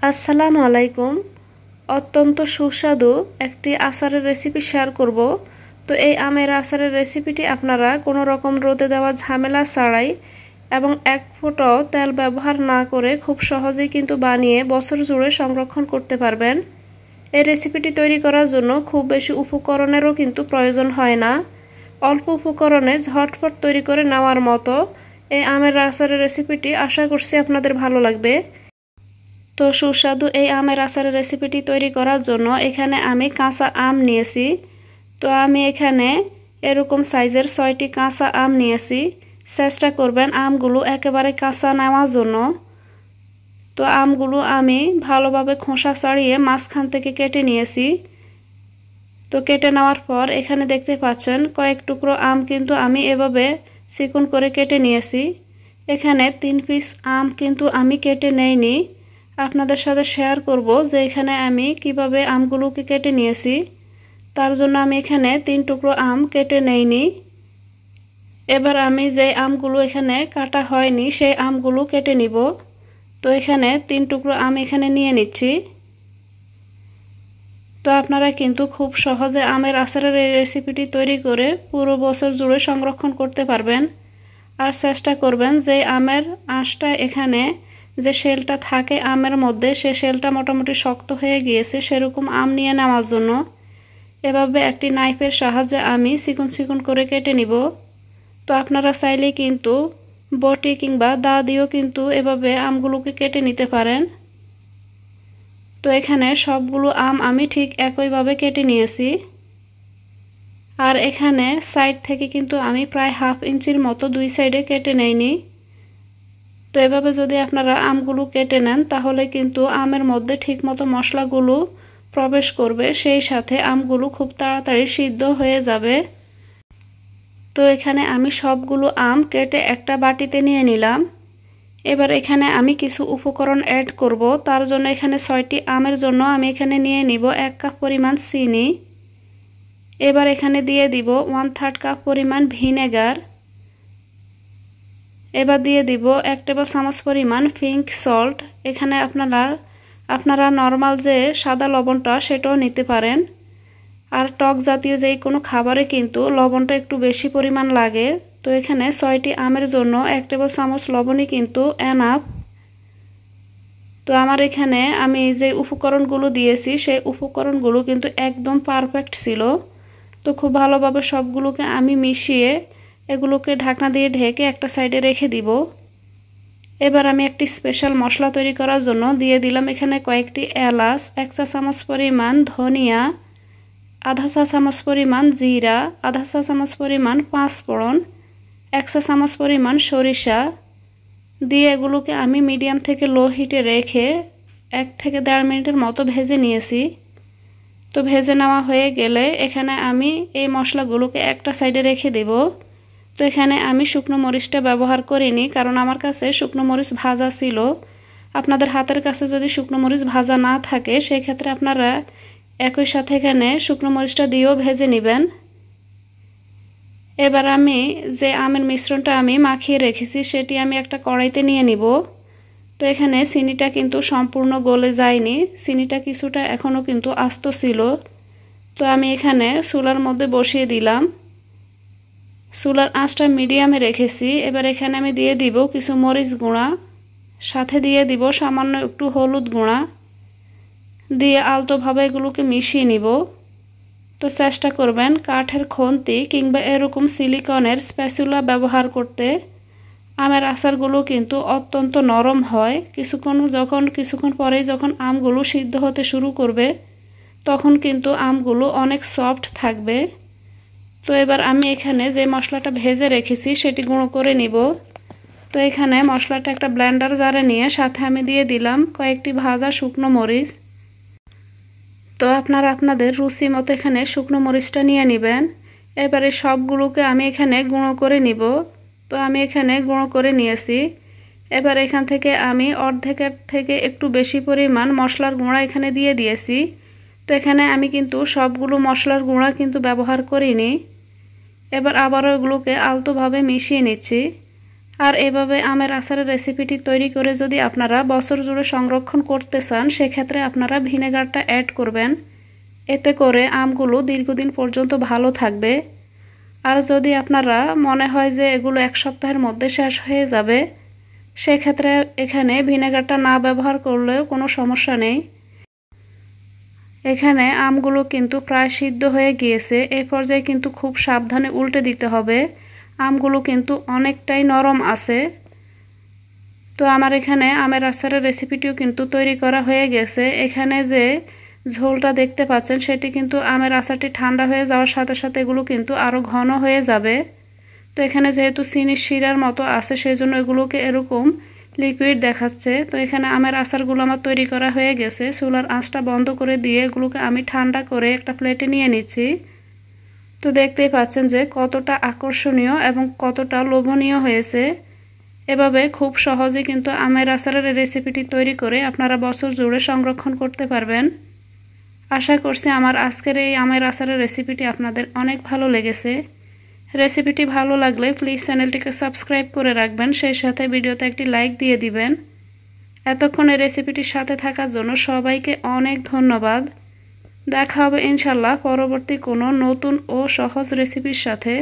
আসসালামু আলাইকুম। অত্যন্ত সুস্বাদু একটি আচারের রেসিপি শেয়ার করব। তো এই আমের আচারের রেসিপিটি আপনারা কোনো রকম রোদে দেওয়া ঝামেলা ছাড়াই এবং এক ফোঁটাও তেল ব্যবহার না করে খুব সহজেই কিন্তু বানিয়ে বছর জুড়ে সংরক্ষণ করতে পারবেন। এই রেসিপিটি তৈরি করার জন্য খুব বেশি উপকরণেরও কিন্তু প্রয়োজন হয় না। অল্প উপকরণে ঝটপট তৈরি করে নেওয়ার মতো এই আমের আচারের রেসিপিটি আশা করছি আপনাদের ভালো লাগবে। তো সুস্বাদু এই আমের আচারের রেসিপিটি তৈরি করার জন্য এখানে আমি কাঁচা আম নিয়েছি। তো আমি এখানে এরকম সাইজের 6টি কাঁচা আম নিয়েছি। চেষ্টা করবেন আমগুলো একেবারে কাঁচা নেওয়ার জন্য। তো আমগুলো আমি ভালোভাবে খোসা ছাড়িয়ে মাঝখান থেকে কেটে নিয়েছি। তো কেটে নেওয়ার পর এখানে দেখতে পাচ্ছেন কয়েক টুকরো আম কিন্তু আমি এভাবে চিকন করে কেটে নিয়েছি। এখানে 3 পিস আম কিন্তু আমি কেটে নেইনি, আপনাদের সাথে শেয়ার করব যে এখানে আমি কিভাবে আমগুলোকে কেটে নিয়েছি। তার জন্য আমি এখানে 3 টুকরো আম কেটে নেইনি। এবার আমি যে আমগুলো এখানে কাটা হয়নি সেই আমগুলো কেটে নিব। তো এখানে 3 টুকরো আম এখানে নিয়ে নিচ্ছি। তো আপনারা কিন্তু খুব সহজে আমের আচারের এই রেসিপিটি তৈরি করে পুরো বছর জুড়ে সংরক্ষণ করতে পারবেন। আর চেষ্টা করবেন যে আমের আঁশটা এখানে যে শেলটা থাকে আমের মধ্যে সে শেলটা মোটামুটি শক্ত হয়ে গিয়েছে সেরকম আম নিয়ে নেওয়ার জন্য এভাবে একটি নাইফের সাহায্যে আমি চিকন চিকন করে কেটে নিব। তো আপনারা চাইলে কিন্তু বটি কিংবা দা দিয়েও কিন্তু এভাবে আমগুলোকে কেটে নিতে পারেন। তো এখানে সবগুলো আম আমি ঠিক একইভাবে কেটে নিয়েছি। আর এখানে সাইড থেকে কিন্তু আমি প্রায় 1/2 ইঞ্চির মতো দুই সাইডে কেটে নেইনি। তো এভাবে যদি আপনারা আমগুলো কেটে নেন তাহলে কিন্তু আমের মধ্যে ঠিকমতো মশলাগুলো প্রবেশ করবে, সেই সাথে আমগুলো খুব তাড়াতাড়ি সিদ্ধ হয়ে যাবে। তো এখানে আমি সবগুলো আম কেটে একটা বাটিতে নিয়ে নিলাম। এবার এখানে আমি কিছু উপকরণ অ্যাড করব। তার জন্য এখানে 6টি আমের জন্য আমি এখানে নিয়ে নিব 1 কাপ পরিমাণ চিনি। এবার এখানে দিয়ে দিব 1/3 কাপ পরিমাণ ভিনেগার। এবার দিয়ে দিব 1 টেবিল চামচ পরিমাণ পিঙ্ক সল্ট। এখানে আপনারা নরমাল যে সাদা লবণটা সেটাও নিতে পারেন। আর টক জাতীয় যে কোনো খাবারে কিন্তু লবণটা একটু বেশি পরিমাণ লাগে। তো এখানে 6টি আমের জন্য 1 টেবিল চামচ লবণই কিন্তু এনাফ। তো আমার এখানে আমি যে উপকরণগুলো দিয়েছি সেই উপকরণগুলো কিন্তু একদম পারফেক্ট ছিল। তো খুব ভালোভাবে সবগুলোকে আমি মিশিয়ে এগুলোকে ঢাকনা দিয়ে ঢেকে একটা সাইডে রেখে দিব। এবার আমি একটি স্পেশাল মশলা তৈরি করার জন্য দিয়ে দিলাম এখানে কয়েকটি এলাচ, 1 চা চামচ পরিমাণ ধনিয়া, আধা চা চামচ পরিমাণ জিরা, আধা চা চামচ পরিমাণ পাঁচফোড়ন, 1 চা চামচ পরিমাণ সরিষা দিয়ে এগুলোকে আমি মিডিয়াম থেকে লো হিটে রেখে 1 থেকে 1.5 মিনিটের মতো ভেজে নিয়েছি। তো ভেজে নেওয়া হয়ে গেলে এখানে আমি এই মশলাগুলোকে একটা সাইডে রেখে দেব। তো এখানে আমি শুকনো মরিচটা ব্যবহার করিনি, কারণ আমার কাছে শুকনো মরিচ ভাজা ছিল। আপনাদের হাতের কাছে যদি শুকনো মরিচ ভাজা না থাকে সেই ক্ষেত্রে আপনারা একই সাথে এখানে শুকনো মরিচটা দিয়েও ভেজে নেবেন। এবার আমি যে আমের মিশ্রণটা আমি মাখিয়ে রেখেছি সেটি আমি একটা কড়াইতে নিয়ে নিব। তো এখানে চিনিটা কিন্তু সম্পূর্ণ গলে যায়নি, চিনিটা কিছুটা এখনও কিন্তু আস্ত ছিল। তো আমি এখানে চুলার মধ্যে বসিয়ে দিলাম। চুলার আঁচটা মিডিয়ামে রেখেছি। এবার এখানে আমি দিয়ে দিব কিছু মরিচ গুঁড়া, সাথে দিয়ে দিব সামান্য একটু হলুদ গুঁড়া, দিয়ে আলতোভাবে এগুলোকে মিশিয়ে নিব। তো চেষ্টা করবেন কাঠের খুন্তি কিংবা এরকম সিলিকনের স্প্যাচুলা ব্যবহার করতে। আমের আচারগুলো কিন্তু অত্যন্ত নরম হয়। কিছুক্ষণ পরেই যখন আমগুলো সিদ্ধ হতে শুরু করবে তখন কিন্তু আমগুলো অনেক সফট থাকবে। তো এবার আমি এখানে যে মশলাটা ভেজে রেখেছি সেটি গুঁড়ো করে নিব। তো এখানে মশলাটা একটা ব্লেন্ডার জারে নিয়ে সাথে আমি দিয়ে দিলাম কয়েকটি ভাজা শুকনো মরিচ। তো আপনারা আপনাদের রুচি মতো এখানে শুকনো মরিচটা নিয়ে নেবেন। এবারে সবগুলোকে আমি এখানে গুঁড়ো করে নিব। তো আমি এখানে গুঁড়ো করে নিয়েছি। এবার এখান থেকে আমি অর্ধেকের থেকে একটু বেশি পরিমাণ মশলার গুঁড়া এখানে দিয়ে দিয়েছি। তো এখানে আমি কিন্তু সবগুলো মশলার গুঁড়া কিন্তু ব্যবহার করিনি। এবার আবারও এগুলোকে আলতোভাবে মিশিয়ে নিচ্ছি। আর এভাবে আমের আচারের রেসিপিটি তৈরি করে যদি আপনারা বছর জুড়ে সংরক্ষণ করতে চান সেক্ষেত্রে আপনারা ভিনেগারটা অ্যাড করবেন। এতে করে আমগুলো দীর্ঘদিন পর্যন্ত ভালো থাকবে। আর যদি আপনারা মনে হয় যে এগুলো এক সপ্তাহের মধ্যে শেষ হয়ে যাবে সেক্ষেত্রে এখানে ভিনেগারটা না ব্যবহার করলেও কোনো সমস্যা নেই। এখানে আমগুলো কিন্তু প্রায় সিদ্ধ হয়ে গিয়েছে। এই পর্যায়ে কিন্তু খুব সাবধানে উল্টে দিতে হবে, আমগুলো কিন্তু অনেকটাই নরম আছে। তো আমার এখানে আমের আচারের রেসিপিটিও কিন্তু তৈরি করা হয়ে গেছে। এখানে যে ঝোলটা দেখতে পাচ্ছেন সেটি কিন্তু আমের আচারটি ঠান্ডা হয়ে যাওয়ার সাথে সাথে এগুলো কিন্তু আরও ঘন হয়ে যাবে। তো এখানে যেহেতু চিনির শিরার মতো আছে সেই জন্য এগুলোকে এরকম লিকুইড দেখাচ্ছে। তো এখানে আমের আচারগুলো আমার তৈরি করা হয়ে গেছে। চুলার আঁচটা বন্ধ করে দিয়ে এগুলোকে আমি ঠান্ডা করে একটা প্লেটে নিয়ে নিচ্ছি। তো দেখতেই পাচ্ছেন যে কতটা আকর্ষণীয় এবং কতটা লোভনীয় হয়েছে। এভাবে খুব সহজে কিন্তু আমের আচারের রেসিপিটি তৈরি করে আপনারা বছর জুড়ে সংরক্ষণ করতে পারবেন। আশা করছি আমার আজকের এই আমের আচারের রেসিপিটি আপনাদের অনেক ভালো লেগেছে। রেসিপিটি ভালো লাগলে প্লিজ চ্যানেলটিকে সাবস্ক্রাইব করে রাখবেন, সেই সাথে ভিডিওতে একটি লাইক দিয়ে দিবেন। এতক্ষণ এই রেসিপিটির সাথে থাকার জন্য সবাইকে অনেক ধন্যবাদ। দেখা হবে ইনশাল্লাহ পরবর্তী কোনো নতুন ও সহজ রেসিপির সাথে।